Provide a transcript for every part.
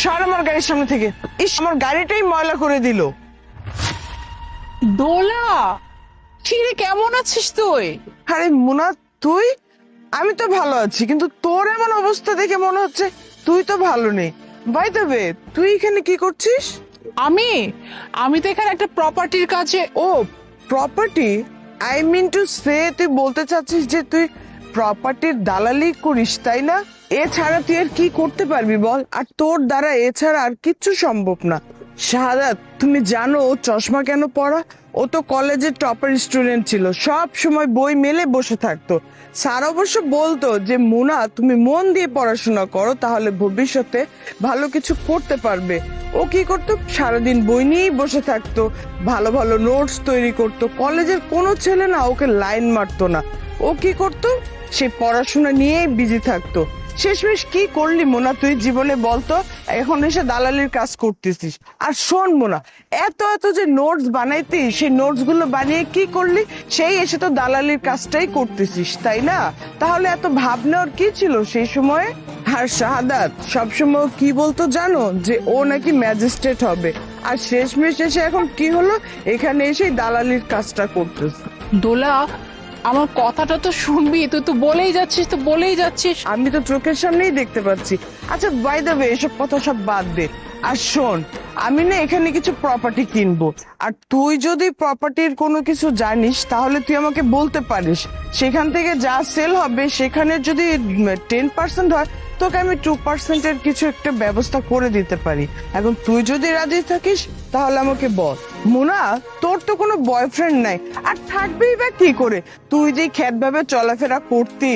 সর আমার গাড়ির সামনে থেকে। ইস, আমার গাড়িটাই ময়লা করে দিল। দোলা, কিরে কেমন আছিস তুই? আরে মুনা, তুই? আমি তো ভালো আছি, কিন্তু তোর এমন অবস্থা দেখে মনে হচ্ছে তুই তো ভালো নেই। বাই দ্য ওয়ে, তুই এখানে কি করছিস? আমি আমি তো এখানে একটা প্রপার্টির কাছে। ও, property? I mean to say, তুই বলতে চাচ্ছিস যে তুই প্রপার্টির দালালি করিস, তাই না? এছাড়া তুই আর কি করতে পারবি বল? আর তোর দ্বারা এছাড়া আর কিচ্ছু সম্ভব না। শাহাদাত, তুমি জানো ও চশমা কেন পরা? ও তো কলেজের টপার স্টুডেন্ট ছিল, সব সময় বই মেলে বসে থাকতো। স্যার অবশ্য বলতো যে মুনা, তুমি মন দিয়ে পড়াশোনা করো, তাহলে ভবিষ্যতে ভালো কিছু করতে পারবে। ও কি করতো? সারাদিন বই নিয়েই বসে থাকতো, ভালো ভালো নোটস তৈরি করতো। কলেজের কোনো ছেলে না ওকে লাইন মারতো না। ও কি করতো? সে পড়াশোনা নিয়েই বিজি থাকতো। শেষমেশ কি করলি মোনা তুই জীবনে বলতো? এখন এসে দালালির কাজ করতেছিস। আর শোন মোনা, এত এত যে নোটস বানাইতি, সেই নোটস গুলো বানিয়ে কি করলি? সেই এসে তো দালালির কাজটাই করতেছিস, তাই না? তাহলে এত ভাবনার কি ছিল সেই সময়ে? আর শাহাদাত সবসময় কি বলতো জানো? যে ও নাকি ম্যাজিস্ট্রেট হবে। আর শেষমেশ এসে এখন কি হলো? এখানে এসে দালালির কাজটা করতেছে। দোলা, আমার কথাটা তো শুনবি। তুই তো বলেই যাচ্ছিস, তো বলেই যাচ্ছিস। আমি তো চোখের সামনেই দেখতে পাচ্ছি। আচ্ছা, বাই দ্য ওয়ে, এসব কথা সব বাদ দে। আর শোন, আমি না এখানে কিছু প্রপার্টি কিনবো। আর তুই যদি প্রপার্টির কোনো কিছু জানিস তাহলে তুই আমাকে বলতে পারিস। সেখান থেকে যা সেল হবে সেখানে যদি 10% হয়, তোকে আমি 2%-এর কিছু একটা ব্যবস্থা করে দিতে পারি। এখন তুই যদি রাজি থাকিস তাহলে আমাকে বল। মোনা, তোর তো কোনো বয়ফ্রেন্ড নাই, আর থাকবেই বা কি করে? তুই যে খ্যাত ভাবে চলাফেরা করতি।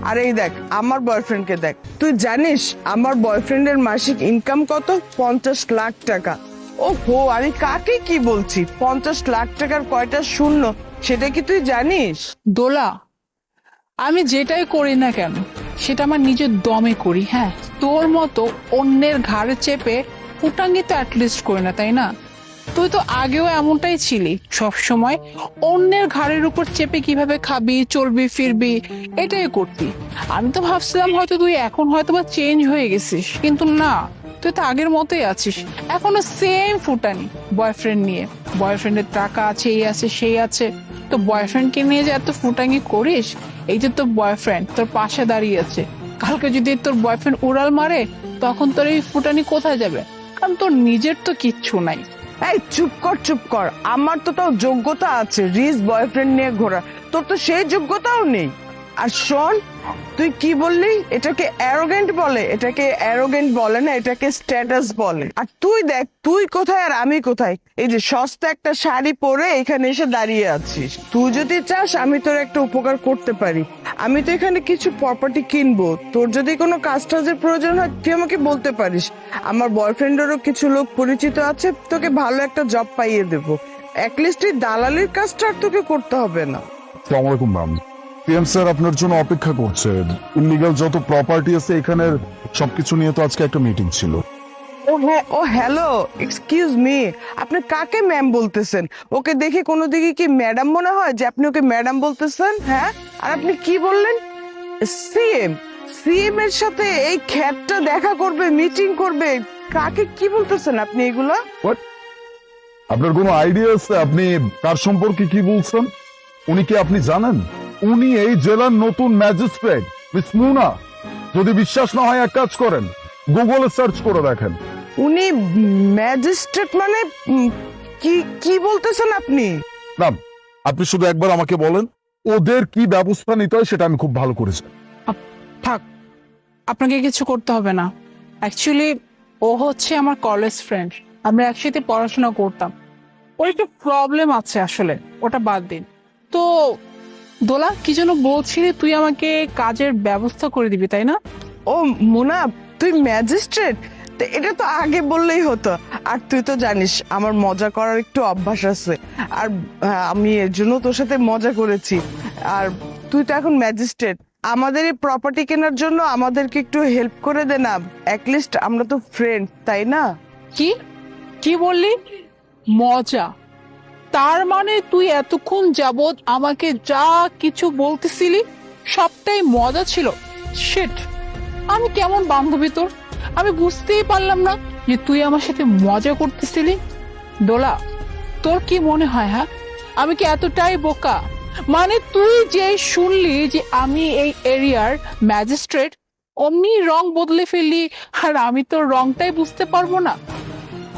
আর এই দেখ আমার বয়ফ্রেন্ডকে দেখ। তুই জানিস আমার বয়ফ্রেন্ডের মাসিক ইনকাম কত? 50 লাখ টাকা। ও হো, আমি কাকে কি বলছি? 50 লাখ টাকার কয়টা শূন্য সেটা কি তুই জানিস? দোলা, আমি যেটাই করি না কেন সেটা আমার নিজের দমে করি। হ্যাঁ, তোর মতো অন্যের ঘাড়ে চেপে ফুটাঙ্গি তো অ্যাটলিস্ট করি না, তাই না? তুই তো আগেও এমনটাই ছিলি, সব সময় অন্যের ঘাড়ের উপর চেপে কিভাবে খাবি, চলবি, ফিরবি, এটাই করতি। আমি তো ভাবছিলাম হয়তো তুই এখন হয়তো বা চেঞ্জ হয়ে গেছিস, কিন্তু না, তুই তো আগের মতোই আছিস, এখনো সেম ফুটানি। বয়ফ্রেন্ড নিয়ে, বয়ফ্রেন্ডের টাকা আছে, এই আছে, সেই আছে। তো বয়ফ্রেন্ডকে নিয়ে যে এত ফুটাঙ্গি করিস, এই যে তোর বয়ফ্রেন্ড তোর পাশে দাঁড়িয়ে আছে, কালকে যদি তোর বয়ফ্রেন্ড উড়াল মারে, তখন তোর এই ফুটানি কোথায় যাবে? কারণ তোর নিজের তো কিচ্ছু নাই। এই চুপ কর, চুপ কর। আমার তো তাও যোগ্যতা আছে রিচ বয়ফ্রেন্ড নিয়ে ঘোরা, তোর তো সেই যোগ্যতাও নেই। আর শোন, তুই কি বললি? এটাকে অ্যারোগেন্ট বলে? এটাকে অ্যারোগেন্ট বলে না, এটাকে স্ট্যাটাস বলে। আর তুই দেখ তুই কোথায় আর আমি কোথায়। এই যে সস্তা একটা শাড়ি পরে এখানে এসে দাঁড়িয়ে আছিস। তুই যদি চাস আমি তোর একটা উপকার করতে পারি। আমি তো এখানে কিছু প্রপার্টি কিনবো, তোর যদি কোনো কাজ টাজের প্রয়োজন হয় তুই আমাকে বলতে পারিস। আমার বয়ফ্রেন্ডেরও কিছু লোক পরিচিত আছে, তোকে ভালো একটা জব পাইয়ে দেবো। অ্যাটলিস্ট এই দালালির কাজটা আর তোকে করতে হবে না। আসসালামু আলাইকুম ম্যাম। পিএম স্যার আপনার জন্য অপেক্ষা করছে। ইলিগাল যত প্রপার্টি আছে এখানের সবকিছু নিয়ে তো আজকে একটা মিটিং ছিল। ও হ্যাঁ, ও হ্যালো, এক্সকিউজ মি, আপনি কাকে ম্যাম বলতেছেন? ওকে দেখে কোনো দিকে কি ম্যাডাম মনে হয় যে আপনি ওকে ম্যাডাম বলতেছেন? হ্যাঁ, আর আপনি কি বললেন? সিএম? সিএম এর সাথে এই খ্যাতটা দেখা করবে, মিটিং করবে? কাকে কি বলতেছেন আপনি এগুলো? What? আপনার কোনো আইডিয়া আছে আপনি কার সম্পর্কে কি বলছেন? উনি কি আপনি জানেন? উনি এই জেলার নতুন ম্যাজিস্ট্রেট মিস মুনা। যদি বিশ্বাস না হয় এক কাজ করেন, গুগলে সার্চ করে দেখেন। উনি ম্যাজিস্ট্রেট মানে কি কি বলতেছেন আপনি? না, আপনি শুধু একবার আমাকে বলেন ওদের কি ব্যবস্থা নিতে হয় সেটা আমি খুব ভালো করেছি। থাক, আপনাকে কিছু করতে হবে না। অ্যাকচুয়ালি ও হচ্ছে আমার কলেজ ফ্রেন্ড, আমরা একসাথে পড়াশোনা করতাম। ওর একটু প্রবলেম আছে আসলে, ওটা বাদ দিন তো। দোলা, কি যেন বলছিলি, তুই আমাকে কাজের ব্যবস্থা করে দিবি, তাই না? ও মোনা, তুই ম্যাজিস্ট্রেট? এটা তো আগে বললেই হতো। আর তুই তো জানিস আমার মজা করার একটু অভ্যাস আছে। আর আমি এর জন্য তোর সাথে মজা করেছি। আর তুই তো এখন ম্যাজিস্ট্রেট, আমাদের এই প্রপার্টি কেনার জন্য আমাদেরকে একটু হেল্প করে দে না। অ্যাটলিস্ট আমরা তো ফ্রেন্ড, তাই না? কি কি বললি? মজা? তার মানে তুই এতক্ষণ যাবত আমাকে যা কিছু বলতেছিলি সবটাই মজা ছিল? শিট, আমি কেমন বান্ধবী তোর? আমি বুঝতেই পারলাম না যে তুই আমার সাথে মজা করতেছিলি। দোলা, তোর কি মনে হয় হ্যাঁ আমি কি এতটাই বোকা? মানে তুই যে শুনলি যে আমি এই এরিয়ার ম্যাজিস্ট্রেট, অমনি রং বদলে ফেললি, আর আমি তোর রংটাই বুঝতে পারবো না?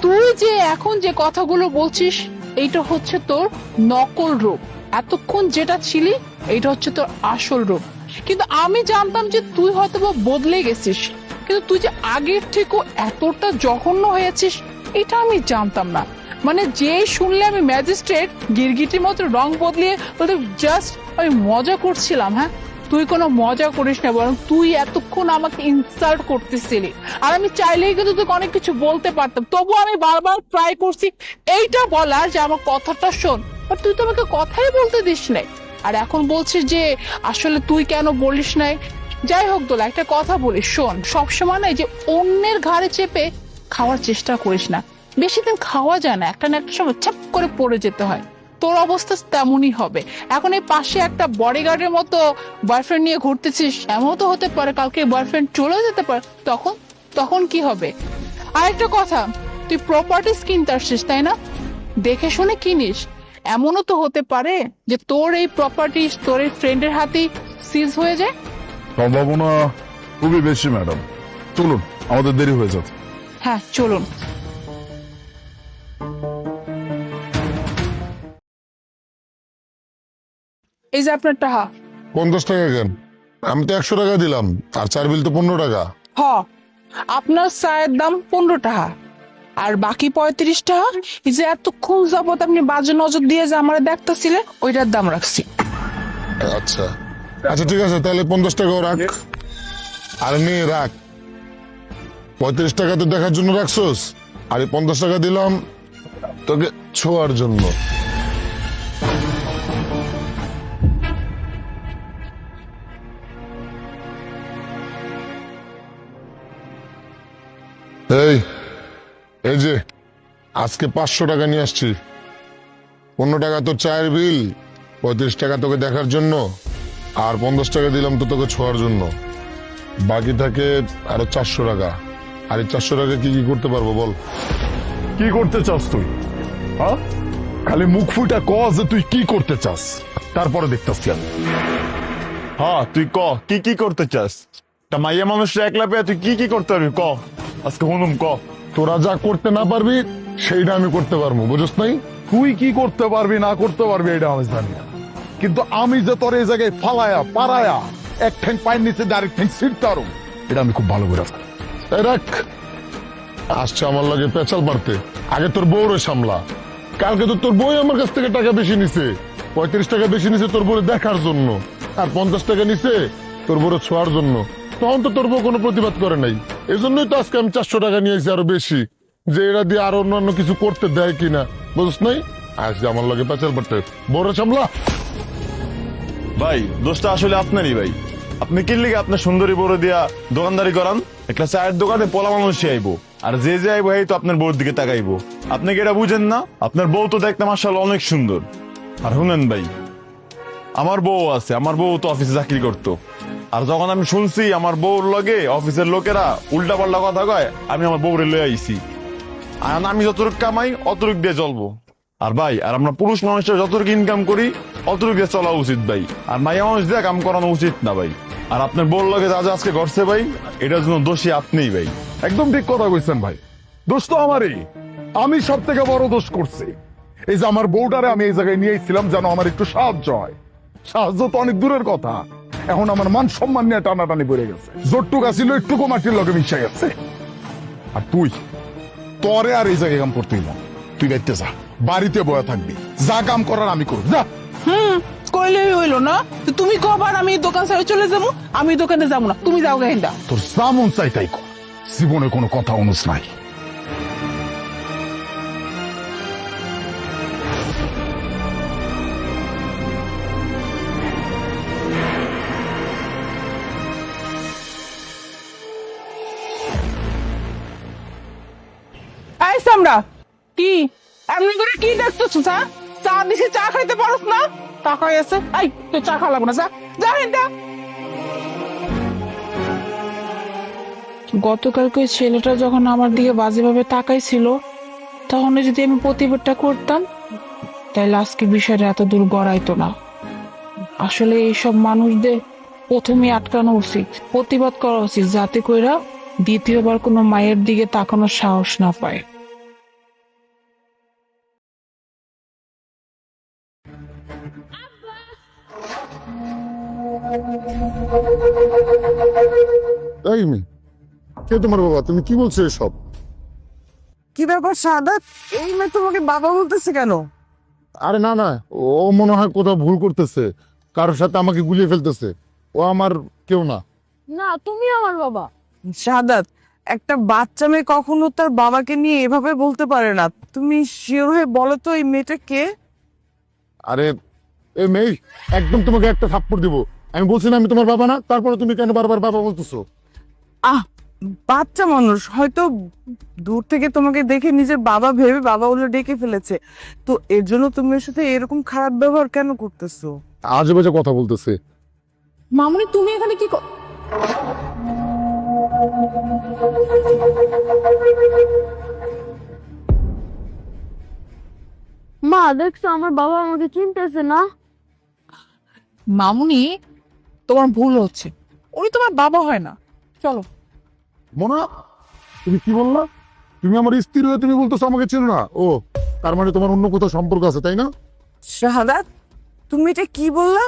তুই যে এখন যে কথাগুলো বলছিস এইটা হচ্ছে তোর নকল রূপ, এতক্ষণ যেটা ছিলি এইটা হচ্ছে তোর আসল রূপ। কিন্তু আমি জানতাম যে তুই হয়তো বা বদলে গেছিস, কিন্তু তুই যে আগের থেকেও এতটা জঘন্য হয়েছিস এটা আমি জানতাম না। মানে যে শুনলে আমি ম্যাজিস্ট্রেট, গিরগিটির মতো রং বদলিয়ে বলতে জাস্ট আমি মজা করছিলাম। হ্যাঁ, তুই কোনো মজা করিস না, বরং তুই এতক্ষণ আমাকে ইনসাল্ট করতেছিলি। আর আমি চাইলেই কিন্তু তোকে অনেক কিছু বলতে পারতাম, তবু আমি বারবার ট্রাই করছি এইটা বলার যে আমার কথাটা শোন, আর তুই তো আমাকে কথাই বলতে দিস নাই। আর এখন বলছিস যে আসলে তুই কেন বলিস নাই। যাই হোক দোলা, একটা কথা বলিস শোন, সবসময় না এই যে অন্যের ঘাড়ে চেপে খাওয়ার চেষ্টা করিস না, বেশি দিন খাওয়া যায় না, একটা না একটা সময় ছাপ করে পড়ে যেতে হয়। তোর অবস্থা তেমনই হবে। এখন এই পাশে একটা বডিগার্ডের মতো বয়ফ্রেন্ড নিয়ে ঘুরতেছিস, এমন তো হতে পারে কালকে বয়ফ্রেন্ড চলে যেতে পারে, তখন তখন কি হবে? আরেকটা কথা, তুই প্রপার্টিস কিনতে আসছিস তাই না? দেখে শুনে কিনিস, এমনও তো হতে পারে যে তোর এই প্রপার্টি তোর এই ফ্রেন্ডের হাতেই সিজ হয়ে যায়। সম্ভাবনা খুবই বেশি ম্যাডাম। চলুন, আমাদের দেরি হয়ে যাচ্ছে। হ্যাঁ চলুন। এই যে আপনার টাকা। 50 টাকা কেন? আমি তো 100 টাকা দিলাম, আর চার বিল তো 15 টাকা। হ, আপনার চায়ের দাম 15 টাকা, আর বাকি 35 টাকা এই যে এতক্ষণ যাবত আপনি বাজে নজর দিয়ে যে আমার দেখতেছিলেন ওইটার দাম রাখছি। আচ্ছা আচ্ছা ঠিক আছে, তাহলে 50 টাকাও রাখ। আর নিয়ে রাখ, 35 টাকা তো দেখার জন্য রাখছোস, আর এই 50 টাকা দিলাম তোকে ছোঁয়ার জন্য। এই এই যে আজকে 500 টাকা নিয়ে আসছি। 15 টাকা তোর চায়ের বিল, 35 টাকা তোকে দেখার জন্য, আর 50 টাকা দিলাম তো তোকে ছোঁয়ার জন্য। বাকি থাকে আরো 400 টাকা। আর এই 400 টাকা কি কি করতে পারবো বল? কি করতে চাস তুই? হ্যাঁ, খালি মুখ ফুটা ক যে তুই কি করতে চাস, তারপরে দেখতেছি আমি। হ্যাঁ তুই ক কি কি করতে চাস? তা মাইয়া মানুষরা একলা পেয়ে তুই কি কি করতে পারবি ক, আজকে হুনুম ক। তোরা যা করতে না পারবি সেইটা আমি করতে পারবো, বুঝছ নাই? তুই কি করতে পারবি না করতে পারবি এটা আমি জানি না, কিন্তু আমি যে তোর এই জায়গায় ফালায়া পারায়া এক ঠ্যাং পায়ের নিচে আরেক ঠ্যাং ছিটতারো, এটা আমি খুব ভালো করে জানি। এই রাখ, আসছে আমার লাগে পেঁচাল পারতে। আগে তোর বউরে সামলা। কালকে তো তোর বউ আমার কাছ থেকে টাকা বেশি নিছে, 35 টাকা বেশি নিছে তোর বউরে দেখার জন্য, আর 50 টাকা নিছে তোর বউরে ছোঁয়ার জন্য। তখন তো তোর বউ কোনো প্রতিবাদ করে নাই, এই জন্যই তো আজকে আমি 400 টাকা নিয়ে আসি আরো বেশি, যে এরা দিয়ে আরো অন্যান্য কিছু করতে দেয় কিনা, বুঝছ নাই? আসছে আমার লাগে পেঁচাল পারতে, বউরে সামলা। ভাই দোষটা আসলে আপনারই ভাই। আপনি কি লিগে আপনার সুন্দরী বড় দিয়া দোকানদারি করান? একটা চায়ের দোকানে পোলা মানুষই আইবো, আর যে যে আইবো এই তো আপনার বউর দিকে তাকাইবো। আপনি কি এটা বুঝেন না? আপনার বউ তো দেখতে মাশাআল্লাহ অনেক সুন্দর। আর শুনেন ভাই, আমার বউ আছে, আমার বউ তো অফিসে চাকরি করতো, আর যখন আমি শুনছি আমার বউর লগে অফিসের লোকেরা উল্টা পাল্টা কথা কয়, আমি আমার বউরে লয়ে আইছি। আর আমি যতটুকু কামাই অতটুকু দিয়ে চলবো। আর ভাই, আর আমরা পুরুষ মানুষরা যতটুকু ইনকাম করি অতটুকু দিয়ে চলা উচিত ভাই, আর মাইয়া মানুষ দিয়ে কাম করানো উচিত না ভাই। আর আপনার বউর লগে যা যা আজকে ঘটছে ভাই, এটার জন্য দোষী আপনিই ভাই। একদম ঠিক কথা কইছেন ভাই, দোষ তো আমারই। আমি সব থেকে বড় দোষ করছি। এই যে আমার বউটারে আমি এই জায়গায় নিয়ে এসেছিলাম যেন আমার একটু সাহায্য হয়। সাহায্য তো অনেক দূরের কথা, এখন আমার মান সম্মান নিয়ে টানাটানি পড়ে গেছে। জোরটুক আসিল একটুকু মাটির লগে মিশে গেছে। আর তুই, তরে আর এই জায়গায় কাম করতেই না, তুই বাইতে যা, বাড়িতে বয়া থাকবি, যা কাম করার আমি করব, যা। কইলেই হইলো না, তো তুমি কবার আমি দোকান ছেড়ে চলে যাবো? আমি দোকানে যাবো না, তুমি যাও গাহিন্দা। তোর সামন চাই তাই কর, জীবনে কোনো কথা অনুস নাই। এই সামরা, কি এমনি করে কি দেখতেছো? চা দিছি, চা খাইতে পারোস না? টাকা আছে, এই তো চা খাওয়া লাগবে না, যা যা হিন্দা। গতকালকে ওই ছেলেটা যখন আমার দিকে বাজেভাবে তাকাইছিল, তখন যদি আমি প্রতিবাদটা করতাম, তাহলে আজকে বিষয়টা এত দূর গড়াইতো না। আসলে এইসব মানুষদের প্রথমে আটকানো উচিত, প্রতিবাদ করা উচিত, যাতে কইরা দ্বিতীয়বার কোনো মায়ের দিকে তাকানোর সাহস না পায়। এই মেয়ে, কে তোমার বাবা? তুমি কি বলছো এসব? কি ব্যাপার সাদাত, এই মেয়ে তোমাকে বাবা বলতেছে কেন? আরে না না, ও মনে হয় কোথাও ভুল করতেছে, কারোর সাথে আমাকে গুলিয়ে ফেলতেছে। ও আমার কেউ না। না, তুমি আমার বাবা। সাদাত, একটা বাচ্চা মেয়ে কখনো তার বাবাকে নিয়ে এভাবে বলতে পারে না। তুমি শিওর হয়ে বলো তো এই মেয়েটা কে? আরে এই মেয়ে, একদম তোমাকে একটা থাপ্পড় দিব। আমি বলছি না আমি তোমার বাবা না, তারপরে তুমি কেন বারবার বাবা বলতেছো? আহ, বাচ্চা মানুষ হয়তো দূর থেকে তোমাকে দেখে নিজের বাবা ভেবে বাবা বলে ডেকে ফেলেছে, তো এর জন্য তুমি ওর সাথে এরকম খারাপ ব্যবহার কেন করতেছো? আজে বাজে কথা বলতেছে। মামুনি, তুমি এখানে কি মা, দেখছো আমার বাবা আমাকে চিনতেছে না। মামুনি, তোমার ভুল হচ্ছে, উনি তোমার বাবা হয় না। চলো। মোনা, তুমি কি বললা? তুমি আমার স্ত্রী হয়ে তুমি বলতেছো আমাকে চেনো না? ও, তার মানে তোমার অন্য কোথাও সম্পর্ক আছে, তাই না? শাহাদাত, তুমি এটা কি বললা?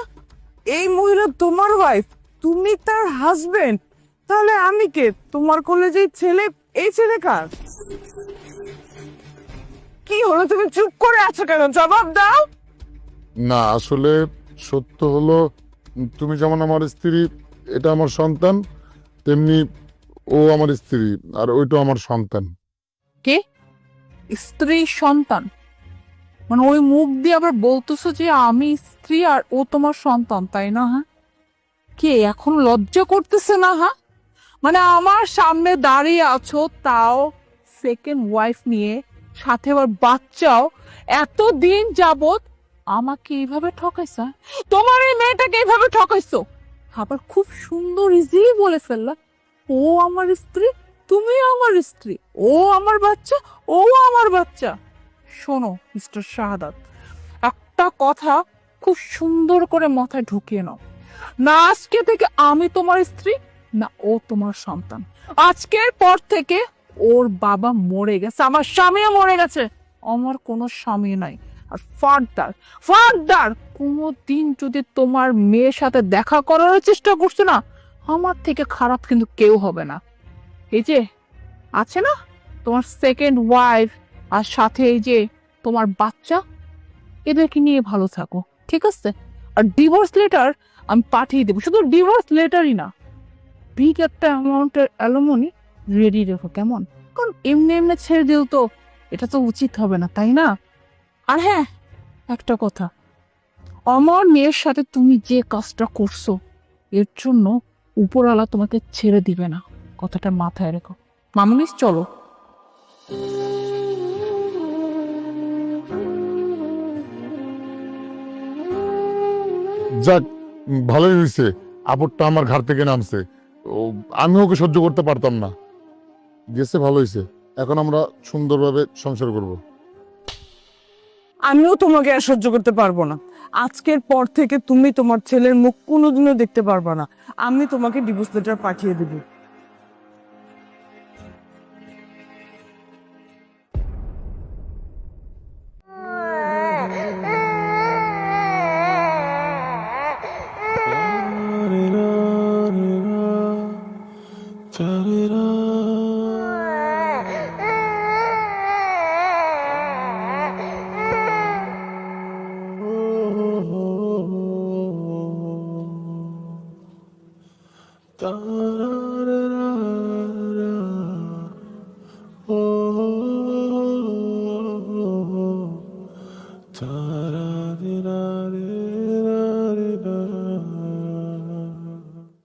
এই মহিলা তোমার ওয়াইফ, তুমি তার হাজবেন্ড, তাহলে আমি কে? তোমার কলেজে ছেলে, এই ছেলে কার? কি হলো, তুমি চুপ করে আছো কেন? জবাব দাও। না, আসলে সত্য হলো, তুমি যেমন আমার স্ত্রী, এটা আমার সন্তান, তেমনি ও আমার স্ত্রী, আর ওইটা আমার সন্তান। কে? স্ত্রী সন্তান? মানে ওই মুখ দিয়ে আবার বলতেছো যে আমি স্ত্রী আর ও তোমার সন্তান, তাই না? হ্যাঁ, কে এখন লজ্জা করতেছে না? হ্যাঁ, মানে আমার সামনে দাঁড়িয়ে আছো, তাও সেকেন্ড ওয়াইফ নিয়ে, সাথে আবার বাচ্চাও, এতদিন যাবত আমাকে এইভাবে ঠকাইছা? তোমার এই মেয়েটাকে এইভাবে ঠকাইছো, আবার খুব সুন্দর ইজি বলে ফেললা ও আমার স্ত্রী, তুমি আমার স্ত্রী, ও আমার বাচ্চা, ও আমার বাচ্চা। শোনো মিস্টার শাহাদাত, একটা কথা খুব সুন্দর করে মাথায় ঢুকিয়ে নাও, না আজকে থেকে আমি তোমার স্ত্রী, না ও তোমার সন্তান। আজকের পর থেকে ওর বাবা মরে গেছে, আমার স্বামীও মরে গেছে, আমার কোনো স্বামী নাই। আর ফার্দার ফার্দার কোনোদিন যদি তোমার মেয়ের সাথে দেখা করার চেষ্টা করছো না, আমার থেকে খারাপ কিন্তু কেউ হবে না। এই যে আছে না তোমার সেকেন্ড ওয়াইফ, আর সাথে এই যে তোমার বাচ্চা, এদেরকে নিয়ে ভালো থাকো, ঠিক আছে? আর ডিভোর্স লেটার আমি পাঠিয়ে দেবো, শুধু ডিভোর্স লেটারই না, বিগ একটা অ্যামাউন্টের অ্যালুমনি রেডি রেখো, কেমন? কারণ এমনি এমনি ছেড়ে দিল তো এটা তো উচিত হবে না, তাই না? আর হ্যাঁ, একটা কথা, আমার মেয়ের সাথে তুমি যে কাজটা করছো, এর জন্য উপরওয়ালা তোমাকে ছেড়ে দিবে না, কথাটা মাথায় রেখো। মামুনি, চলো। যাক, ভালোই হয়েছে, আপদটা আমার ঘাট থেকে নামছে। ও, আমি ওকে সহ্য করতে পারতাম না, গেছে, ভালো হয়েছে। এখন আমরা সুন্দরভাবে সংসার করব। আমিও তোমাকে আর সহ্য করতে পারবো না। আজকের পর থেকে তুমি তোমার ছেলের মুখ কোনোদিনও দেখতে পারবা না। আমি তোমাকে ডিভোর্স লেটার পাঠিয়ে দেবো। Da